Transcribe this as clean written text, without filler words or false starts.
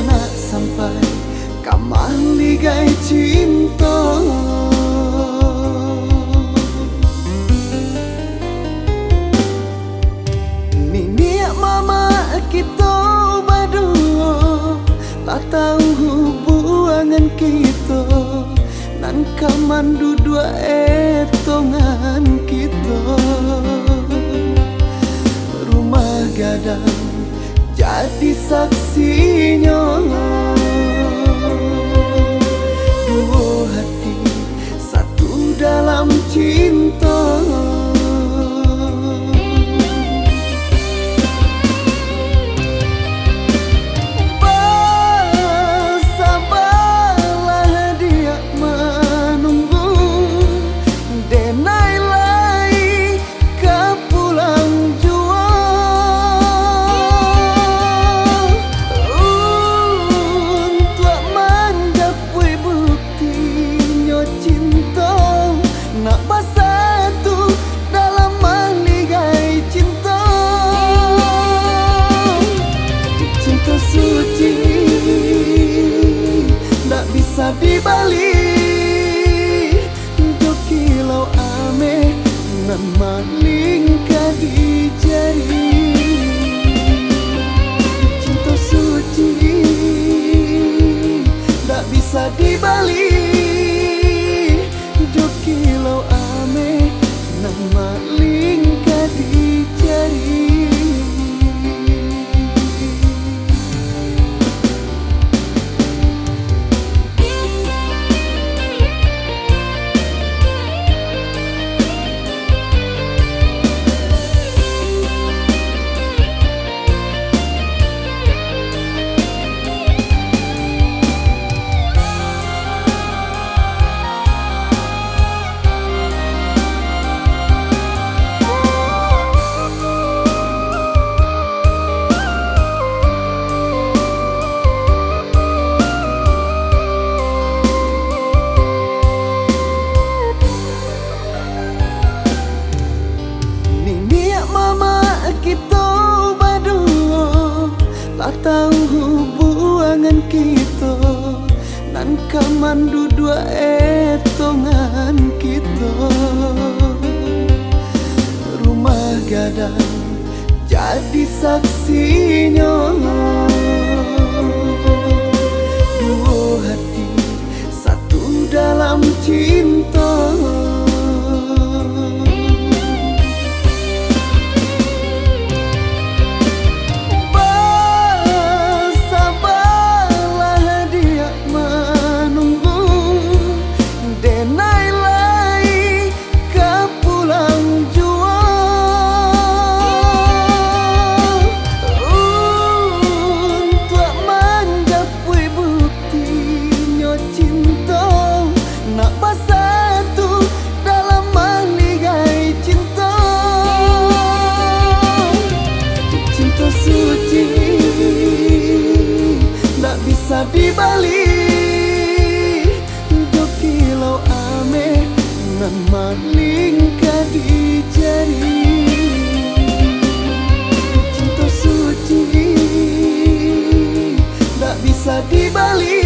nak sampai kamali gai cinta. Niat mama kita berdua tak tahu hubungan kita, nan kaman dua etongan kita. Rumah gadang jadi saksinya, dua hati satu dalam cinta. Bisa dibalik do kilau ame nan maling di jari. Cinta suci tak bisa dibalik do kilau ame nan maling di jari. Tak tahu hubungan kita, nan kaman dua etongan kita. Rumah gadang jadi saksinya, dua hati satu dalam cinta. Bisa dibalik do kilau ame nan maling di jari. Cinta suci tak bisa dibalik